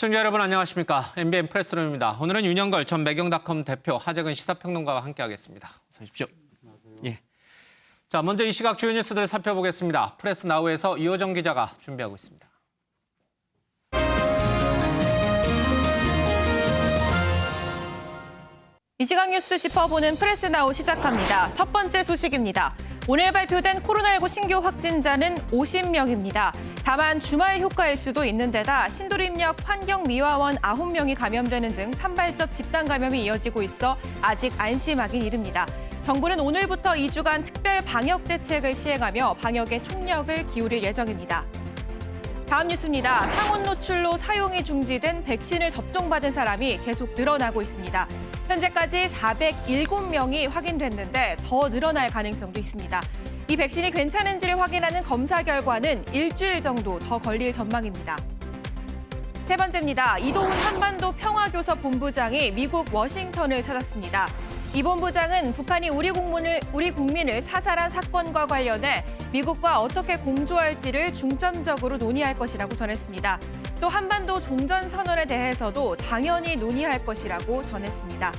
시청자 여러분 안녕하십니까. MBN 프레스룸입니다. 오늘은 윤영걸 전 매경닷컴 대표, 하재근 시사평론가와 함께하겠습니다. 어서 오십시오. 예. 자, 먼저 이 시각 주요 뉴스들 살펴보겠습니다. 프레스나우에서 이호정 기자가 준비하고 있습니다. 이 시각 뉴스 짚어보는 프레스나우 시작합니다. 첫 번째 소식입니다. 오늘 발표된 코로나19 신규 확진자는 50명입니다. 다만 주말 효과일 수도 있는 데다 신도림역 환경미화원 9명이 감염되는 등 산발적 집단 감염이 이어지고 있어 아직 안심하긴 이릅니다. 정부는 오늘부터 2주간 특별 방역 대책을 시행하며 방역에 총력을 기울일 예정입니다. 다음 뉴스입니다. 상온 노출로 사용이 중지된 백신을 접종받은 사람이 계속 늘어나고 있습니다. 현재까지 407명이 확인됐는데 더 늘어날 가능성도 있습니다. 이 백신이 괜찮은지를 확인하는 검사 결과는 일주일 정도 더 걸릴 전망입니다. 세 번째입니다. 이동훈 한반도 평화교섭 본부장이 미국 워싱턴을 찾았습니다. 이 본부장은 북한이 우리 국민을 사살한 사건과 관련해 미국과 어떻게 공조할지를 중점적으로 논의할 것이라고 전했습니다. 또 한반도 종전선언에 대해서도 당연히 논의할 것이라고 전했습니다.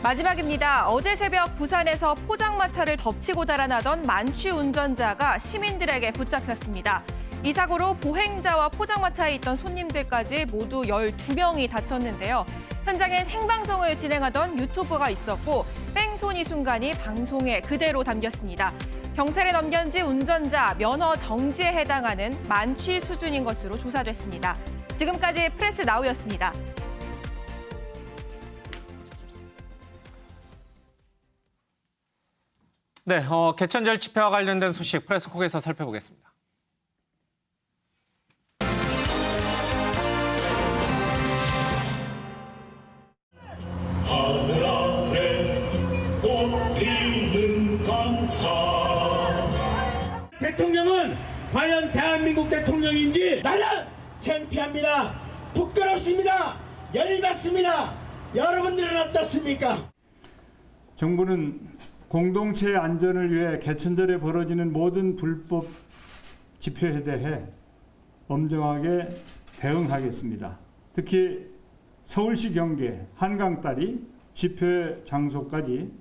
마지막입니다. 어제 새벽 부산에서 포장마차를 덮치고 달아나던 만취 운전자가 시민들에게 붙잡혔습니다. 이 사고로 보행자와 포장마차에 있던 손님들까지 모두 12명이 다쳤는데요. 현장엔 생방송을 진행하던 유튜버가 있었고 뺑소니 순간이 방송에 그대로 담겼습니다. 경찰에 넘겨진 운전자 면허 정지에 해당하는 만취 수준인 것으로 조사됐습니다. 지금까지 프레스나우였습니다. 네, 개천절 집회와 관련된 소식 프레스콕에서 살펴보겠습니다. 하늘 아래 꽃피는 감사. 대통령은 과연 대한민국 대통령인지 나는 창피합니다. 부끄럽습니다. 열받습니다. 여러분들은 어떻습니까? 정부는 공동체의 안전을 위해 개천절에 벌어지는 모든 불법 집회에 대해 엄정하게 대응하겠습니다. 특히 서울시 경계 한강다리 집회 장소까지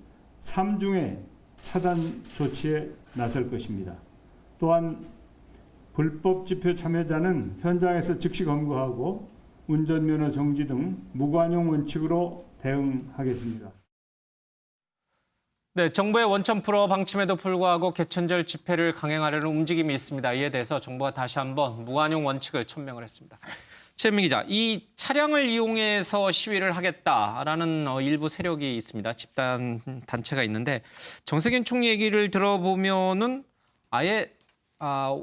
3중의 차단 조치에 나설 것입니다. 또한 불법 집회 참여자는 현장에서 즉시 검거하고 운전면허 정지 등 무관용 원칙으로 대응하겠습니다. 네, 정부의 원천 풀어 방침에도 불구하고 개천절 집회를 강행하려는 움직임이 있습니다. 이에 대해서 정부가 다시 한번 무관용 원칙을 천명을 했습니다. 최민희 기자, 이 차량을 이용해서 시위를 하겠다라는 일부 세력이 있습니다. 집단 단체가 있는데 정세균 총리 얘기를 들어보면은 아예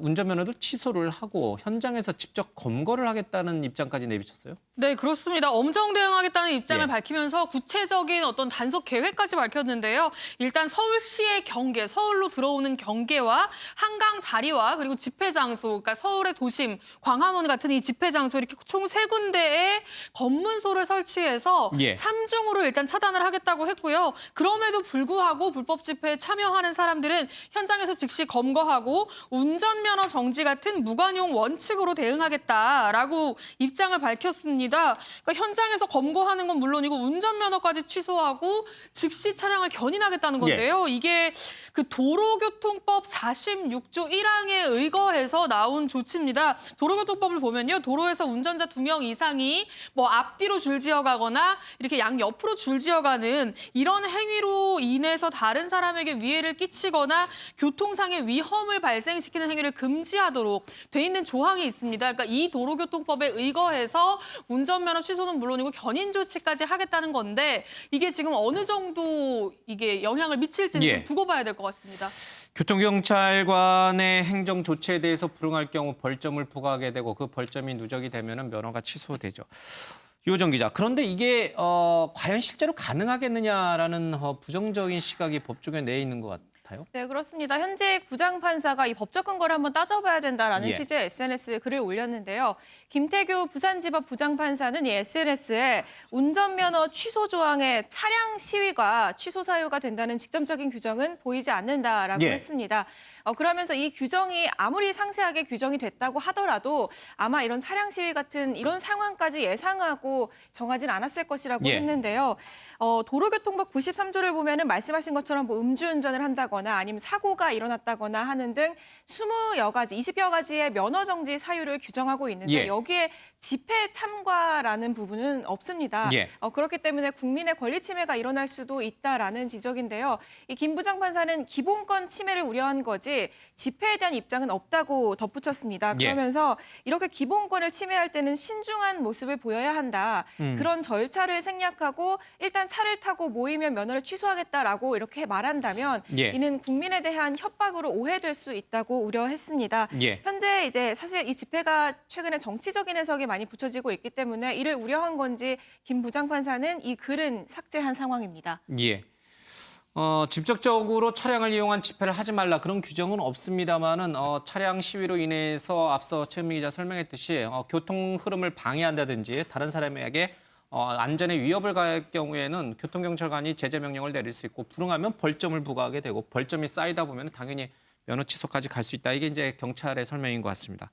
운전면허도 취소를 하고 현장에서 직접 검거를 하겠다는 입장까지 내비쳤어요. 네, 그렇습니다. 엄정 대응하겠다는 입장을 예. 밝히면서 구체적인 어떤 단속 계획까지 밝혔는데요. 일단 서울시의 경계, 서울로 들어오는 경계와 한강 다리와 그리고 집회 장소, 그러니까 서울의 도심, 광화문 같은 이 집회 장소 이렇게 총 3군데에 검문소를 설치해서 예. 3중으로 일단 차단을 하겠다고 했고요. 그럼에도 불구하고 불법 집회에 참여하는 사람들은 현장에서 즉시 검거하고 운전면허 정지 같은 무관용 원칙으로 대응하겠다라고 입장을 밝혔습니다. 그러니까 현장에서 검거하는 건 물론이고 운전면허까지 취소하고 즉시 차량을 견인하겠다는 건데요. 이게 그 도로교통법 46조 1항에 의거해서 나온 조치입니다. 도로교통법을 보면요. 도로에서 운전자 2명 이상이 뭐 앞뒤로 줄지어가거나 이렇게 양옆으로 줄지어가는 이런 행위로 인해서 다른 사람에게 위해를 끼치거나 교통상의 위험을 발생시키는 행위를 금지하도록 돼 있는 조항이 있습니다. 그러니까 이 도로교통법에 의거해서 운전면허 취소는 물론이고 견인 조치까지 하겠다는 건데 이게 지금 어느 정도 이게 영향을 미칠지는 좀 두고 봐야 될 것 같습니다. 교통경찰관의 행정 조치에 대해서 불응할 경우 벌점을 부과하게 되고 그 벌점이 누적이 되면 면허가 취소되죠. 이호정 기자, 그런데 이게 과연 실제로 가능하겠느냐라는 부정적인 시각이 법조계에 내에 있는 것 같아요. 네, 그렇습니다. 현재 부장판사가 이 법적 근거를 한번 따져봐야 된다라는 취지의 SNS에 글을 올렸는데요. 김태규 부산지법 부장판사는 이 SNS에 운전면허 취소 조항에 차량 시위가 취소 사유가 된다는 직접적인 규정은 보이지 않는다라고 했습니다. 그러면서 이 규정이 아무리 상세하게 규정이 됐다고 하더라도 아마 이런 차량 시위 같은 이런 상황까지 예상하고 정하진 않았을 것이라고 예. 했는데요. 도로교통법 93조를 보면은 말씀하신 것처럼 뭐 음주운전을 한다거나 아니면 사고가 일어났다거나 하는 등 20여 가지, 20여 가지의 면허 정지 사유를 규정하고 있는데 예. 여기에 집회 참가라는 부분은 없습니다. 예. 그렇기 때문에 국민의 권리 침해가 일어날 수도 있다라는 지적인데요. 이 김 부장 판사는 기본권 침해를 우려한 거지 집회에 대한 입장은 없다고 덧붙였습니다. 예. 그러면서 이렇게 기본권을 침해할 때는 신중한 모습을 보여야 한다. 그런 절차를 생략하고 일단 차를 타고 모이면 면허를 취소하겠다라고 이렇게 말한다면 예. 이는 국민에 대한 협박으로 오해될 수 있다고 우려했습니다. 예. 현재 이제 사실 이 집회가 최근에 정치적인 해석이 많이 붙여지고 있기 때문에 이를 우려한 건지 김 부장판사는 이 글은 삭제한 상황입니다. 예. 직접적으로 차량을 이용한 집회를 하지 말라 그런 규정은 없습니다만은 차량 시위로 인해서 앞서 최은미 기자 설명했듯이 교통 흐름을 방해한다든지 다른 사람에게 안전에 위협을 가할 경우에는 교통경찰관이 제재 명령을 내릴 수 있고 불응하면 벌점을 부과하게 되고 벌점이 쌓이다 보면 당연히 면허 취소까지 갈 수 있다. 이게 이제 경찰의 설명인 것 같습니다.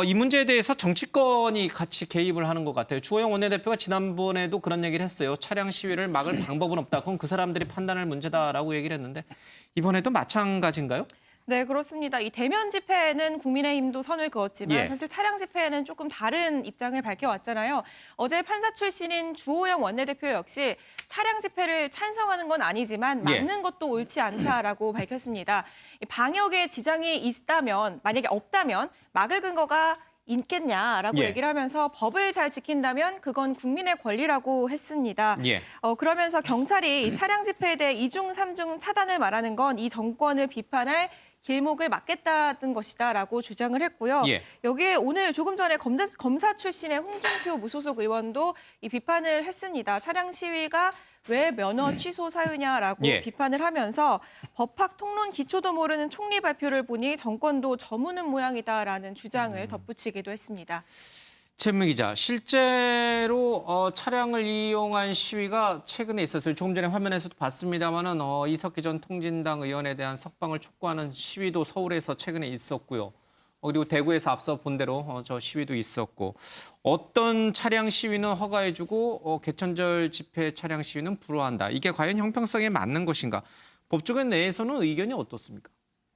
이 문제에 대해서 정치권이 같이 개입을 하는 것 같아요. 주호영 원내대표가 지난번에도 그런 얘기를 했어요. 차량 시위를 막을 방법은 없다. 그건 그 사람들이 판단할 문제다라고 얘기를 했는데 이번에도 마찬가지인가요? 네, 그렇습니다. 이 대면 집회는 국민의힘도 선을 그었지만 예. 사실 차량 집회는 조금 다른 입장을 밝혀왔잖아요. 어제 판사 출신인 주호영 원내대표 역시 차량 집회를 찬성하는 건 아니지만 예. 막는 것도 옳지 않다라고 밝혔습니다. 이 방역에 지장이 있다면, 만약에 없다면 막을 근거가 있겠냐라고 예. 얘기를 하면서 법을 잘 지킨다면 그건 국민의 권리라고 했습니다. 예. 그러면서 경찰이 이 차량 집회에 대해 2중, 3중 차단을 말하는 건 이 정권을 비판할 길목을 막겠다는 것이다라고 주장을 했고요. 예. 여기에 오늘 조금 전에 검사 출신의 홍준표 무소속 의원도 이 비판을 했습니다. 차량 시위가 왜 면허 취소 사유냐라고 예. 비판을 하면서 법학 통론 기초도 모르는 총리 발표를 보니 정권도 저무는 모양이다라는 주장을 덧붙이기도 했습니다. 최은미 기자, 실제로 차량을 이용한 시위가 최근에 있었어요. 조금 전에 화면에서도 봤습니다마는 이석기 전 통진당 의원에 대한 석방을 촉구하는 시위도 서울에서 최근에 있었고요. 그리고 대구에서 앞서 본 대로 저 시위도 있었고 어떤 차량 시위는 허가해주고 개천절 집회 차량 시위는 불허한다. 이게 과연 형평성에 맞는 것인가? 법조계 내에서는 의견이 어떻습니까?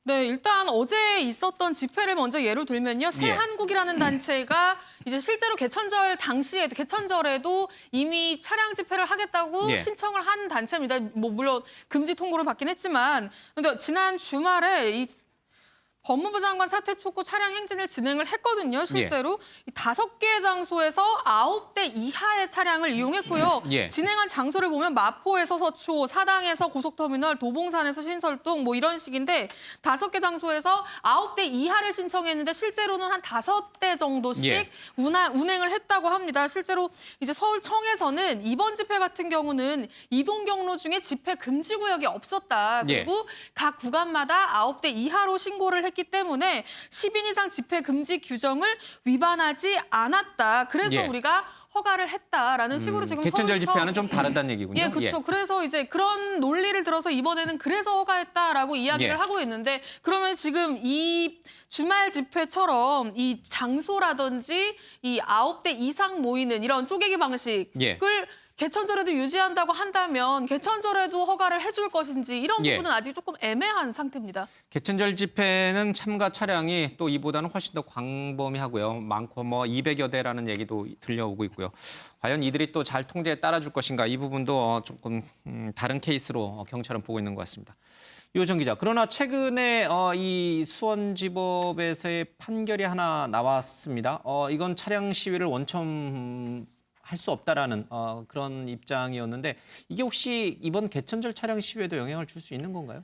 네, 일단 어제 있었던 집회를 먼저 예로 들면요. 새한국이라는 단체가 이제 실제로 개천절 당시에도 개천절에도 이미 차량 집회를 하겠다고 예. 신청을 한 단체입니다. 뭐 물론 금지 통보를 받긴 했지만 그러니까 지난 주말에 이 법무부 장관 사퇴 촉구 차량 행진을 진행을 했거든요. 실제로 이 5개 장소에서 9대 이하의 차량을 이용했고요. 예. 진행한 장소를 보면 마포에서 서초, 사당에서 고속터미널, 도봉산에서 신설동 뭐 이런 식인데 5개 장소에서 9대 이하를 신청했는데 실제로는 한 5대 정도씩 예. 운행을 했다고 합니다. 실제로 이제 서울청에서는 이번 집회 같은 경우는 이동 경로 중에 집회 금지 구역이 없었다. 그리고 각 구간마다 9대 이하로 신고를 했기 때문에 10인 이상 집회 금지 규정을 위반하지 않았다. 그래서 우리가 허가를 했다라는 식으로 지금 개천절 서울청- 집회와는 좀 다르다는 얘기군요. 예, 그렇죠. 그래서 이제 그런 논리를 들어서 이번에는 그래서 허가했다라고 이야기를 예. 하고 있는데 그러면 지금 이 주말 집회처럼 이 장소라든지 이 9대 이상 모이는 이런 쪼개기 방식을 예. 개천절에도 유지한다고 한다면 개천절에도 허가를 해줄 것인지 이런 예. 부분은 아직 조금 애매한 상태입니다. 개천절 집회는 참가 차량이 또 이보다는 훨씬 더 광범위하고요. 많고 뭐 200여 대라는 얘기도 들려오고 있고요. 과연 이들이 또 잘 통제에 따라줄 것인가 이 부분도 조금 다른 케이스로 경찰은 보고 있는 것 같습니다. 유호정 기자, 그러나 최근에 이 수원지법에서의 판결이 하나 나왔습니다. 이건 차량 시위를 원천 할 수 없다라는 그런 입장이었는데 이게 혹시 이번 개천절 차량 시위에도 영향을 줄 수 있는 건가요?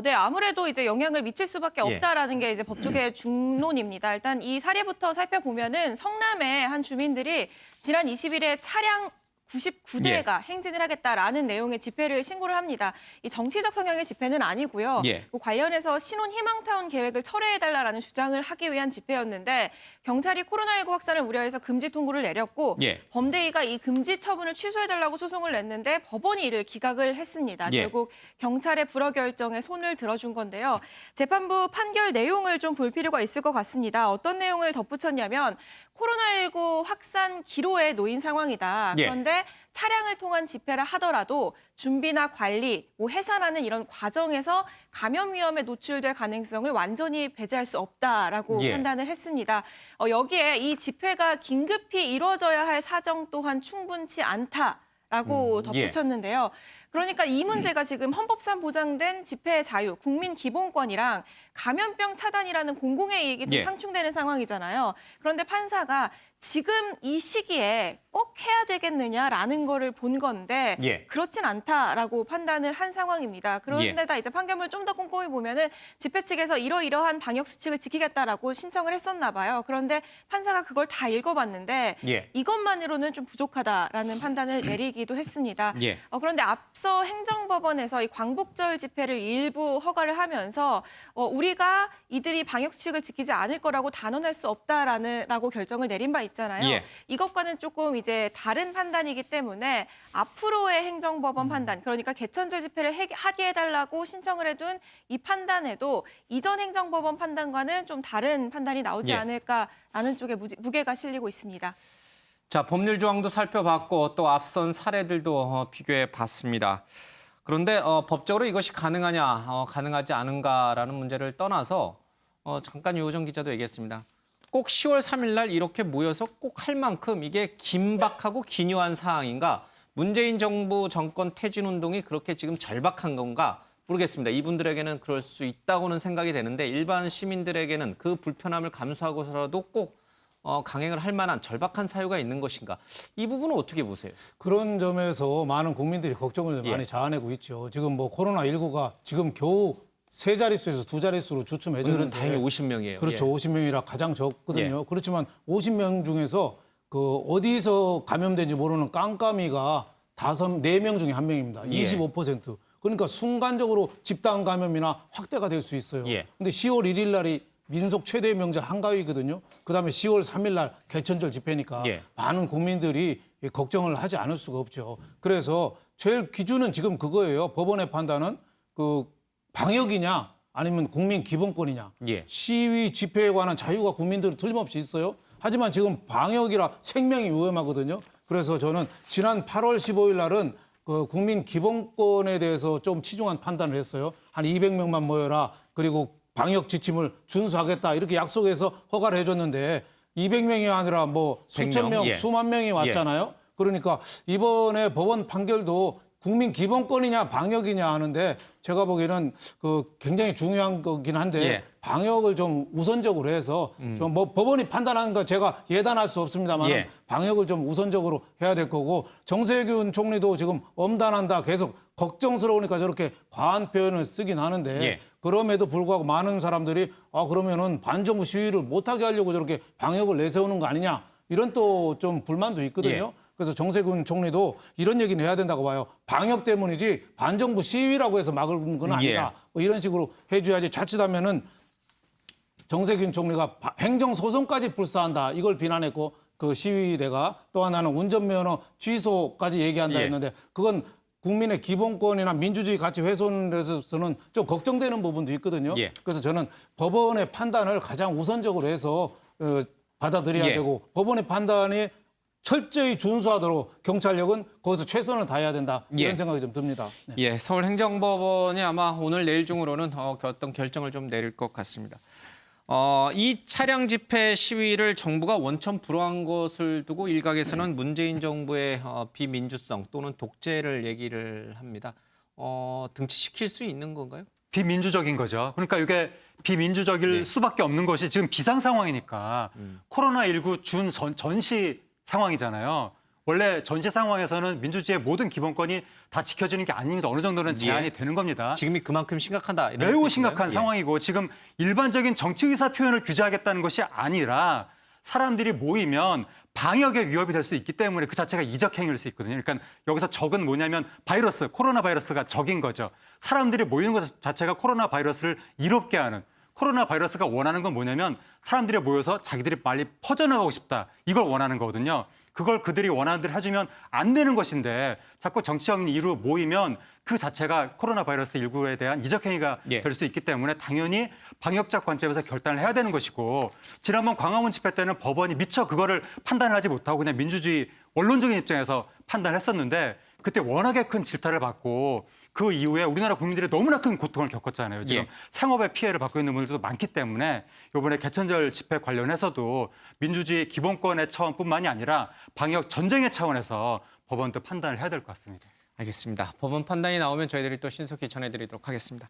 네, 아무래도 이제 영향을 미칠 수밖에 예. 없다라는 게 이제 법조계의 중론입니다. 일단 이 사례부터 살펴보면은 성남의 한 주민들이 지난 20일에 차량 99대가 행진을 하겠다라는 내용의 집회를 신고를 합니다. 이 정치적 성향의 집회는 아니고요. 예. 그 관련해서 신혼 희망타운 계획을 철회해달라는 주장을 하기 위한 집회였는데 경찰이 코로나19 확산을 우려해서 금지 통보를 내렸고 예. 범대위가 이 금지 처분을 취소해달라고 소송을 냈는데 법원이 이를 기각을 했습니다. 예. 결국 경찰의 불허 결정에 손을 들어준 건데요. 재판부 판결 내용을 좀 볼 필요가 있을 것 같습니다. 어떤 내용을 덧붙였냐면 코로나19 확산 기로에 놓인 상황이다. 예. 그런데 차량을 통한 집회를 하더라도 준비나 관리, 해산하는 이런 과정에서 감염 위험에 노출될 가능성을 완전히 배제할 수 없다라고 예. 판단을 했습니다. 여기에 이 집회가 긴급히 이루어져야 할 사정 또한 충분치 않다라고 예. 덧붙였는데요. 그러니까 이 문제가 지금 헌법상 보장된 집회 자유, 국민 기본권이랑 감염병 차단이라는 공공의 이익이 좀 예. 상충되는 상황이잖아요. 그런데 판사가 지금 이 시기에 꼭 해야 되겠느냐라는 거를 본 건데 예. 그렇진 않다라고 판단을 한 상황입니다. 그런데다 이제 판결문을 좀 더 꼼꼼히 보면은 집회 측에서 이러이러한 방역 수칙을 지키겠다라고 신청을 했었나 봐요. 그런데 판사가 그걸 다 읽어봤는데 예. 이것만으로는 좀 부족하다라는 판단을 내리기도 했습니다. 예. 그런데 앞서 행정법원에서 이 광복절 집회를 일부 허가를 하면서 우리가 이들이 방역 수칙을 지키지 않을 거라고 단언할 수 없다라고 결정을 내린 바 있잖아요. 예. 이것과는 조금 이제 다른 판단이기 때문에 앞으로의 행정법원 판단, 그러니까 개천절 집회를 하게 해달라고 신청을 해둔 이 판단에도 이전 행정법원 판단과는 좀 다른 판단이 나오지 예. 않을까라는 쪽에 무게가 실리고 있습니다. 자, 법률 조항도 살펴봤고 또 앞선 사례들도 비교해 봤습니다. 그런데 법적으로 이것이 가능하냐, 가능하지 않은가라는 문제를 떠나서 잠깐 유호정 기자도 얘기했습니다. 꼭 10월 3일 날 이렇게 모여서 꼭 할 만큼 이게 긴박하고 기묘한 사항인가? 문재인 정부 정권 퇴진 운동이 그렇게 지금 절박한 건가? 모르겠습니다. 이분들에게는 그럴 수 있다고는 생각이 되는데 일반 시민들에게는 그 불편함을 감수하고서라도 꼭 강행을 할 만한 절박한 사유가 있는 것인가? 이 부분은 어떻게 보세요? 그런 점에서 많은 국민들이 걱정을 예. 많이 자아내고 있죠. 지금 뭐 코로나19가 지금 겨우 세 자릿수에서 두 자릿수로 오늘은 주춤해졌는데 다행히 50명이에요. 그렇죠. 50명이라 가장 적거든요. 그렇지만 50명 중에서 그 어디서 감염된지 모르는 깜깜이가 4명 중에 1명입니다. 예. 25%. 그러니까 순간적으로 집단 감염이나 확대가 될 수 있어요. 예. 근데 10월 1일 날이 민속 최대 명절 한가위거든요. 그다음에 10월 3일 날 개천절 집회니까 예. 많은 국민들이 걱정을 하지 않을 수가 없죠. 그래서 제일 기준은 지금 그거예요. 법원의 판단은 그 방역이냐 아니면 국민 기본권이냐. 예. 시위 집회에 관한 자유가 국민들은 틀림없이 있어요. 하지만 지금 방역이라 생명이 위험하거든요. 그래서 저는 지난 8월 15일 날은 그 국민 기본권에 대해서 좀 치중한 판단을 했어요. 한 200명만 모여라. 그리고 방역 지침을 준수하겠다. 이렇게 약속해서 허가를 해줬는데 200명이 아니라 뭐 수천 100명? 명, 예. 수만 명이 왔잖아요. 그러니까 이번에 법원 판결도 국민 기본권이냐 방역이냐 하는데 제가 보기에는 그 굉장히 중요한 거긴 한데 예. 방역을 좀 우선적으로 해서 좀 뭐 법원이 판단하는 거 제가 예단할 수 없습니다만 예. 방역을 좀 우선적으로 해야 될 거고 정세균 총리도 지금 엄단한다 계속 걱정스러우니까 저렇게 과한 표현을 쓰긴 하는데 예. 그럼에도 불구하고 많은 사람들이 그러면은 반정부 시위를 못하게 하려고 저렇게 방역을 내세우는 거 아니냐 이런 또 좀 불만도 있거든요. 예. 그래서 정세균 총리도 이런 얘기는 해야 된다고 봐요. 방역 때문이지 반정부 시위라고 해서 막을 건 아니다. 예. 뭐 이런 식으로 해줘야지 자칫하면은 정세균 총리가 행정소송까지 불사한다. 이걸 비난했고 그 시위대가 또 하나는 운전면허 취소까지 얘기한다 예. 했는데 그건 국민의 기본권이나 민주주의 가치 훼손에서는 좀 걱정되는 부분도 있거든요. 예. 그래서 저는 법원의 판단을 가장 우선적으로 해서 받아들여야 예. 되고 법원의 판단이 철저히 준수하도록 경찰력은 거기서 최선을 다해야 된다. 이런 예. 생각이 좀 듭니다. 네. 예, 서울행정법원이 아마 오늘 내일 중으로는 어떤 결정을 좀 내릴 것 같습니다. 이 차량 집회 시위를 정부가 원천 불허한 것을 두고 일각에서는 문재인 정부의 비민주성 또는 독재를 얘기를 합니다. 등치시킬 수 있는 건가요? 비민주적인 거죠. 그러니까 이게 비민주적일 네. 수밖에 없는 것이 지금 비상 상황이니까 코로나19 전시 상황이잖아요. 원래 전시 상황에서는 민주주의의 모든 기본권이 다 지켜지는 게 아닙니다. 어느 정도는 제한이 예. 되는 겁니다. 지금이 그만큼 심각하다. 이런 매우 뜻인가요? 심각한 예. 상황이고 지금 일반적인 정치 의사 표현을 규제하겠다는 것이 아니라 사람들이 모이면 방역에 위협이 될 수 있기 때문에 그 자체가 이적 행위일 수 있거든요. 그러니까 여기서 적은 뭐냐면 코로나 바이러스가 적인 거죠. 사람들이 모이는 것 자체가 코로나 바이러스를 이롭게 하는 코로나 바이러스가 원하는 건 뭐냐면 사람들이 모여서 자기들이 빨리 퍼져나가고 싶다. 이걸 원하는 거거든요. 그걸 그들이 원하는 대로 해주면 안 되는 것인데 자꾸 정치적인 이유로 모이면 그 자체가 코로나 바이러스 19에 대한 이적행위가 예. 될 수 있기 때문에 당연히 방역적 관점에서 결단을 해야 되는 것이고 지난번 광화문 집회 때는 법원이 미처 그거를 판단을 하지 못하고 그냥 민주주의 원론적인 입장에서 판단을 했었는데 그때 워낙에 큰 질타를 받고 그 이후에 우리나라 국민들이 너무나 큰 고통을 겪었잖아요. 지금 예. 생업에 피해를 받고 있는 분들도 많기 때문에 이번에 개천절 집회 관련해서도 민주주의 기본권의 차원뿐만이 아니라 방역 전쟁의 차원에서 법원도 판단을 해야 될 것 같습니다. 알겠습니다. 법원 판단이 나오면 저희들이 또 신속히 전해드리도록 하겠습니다.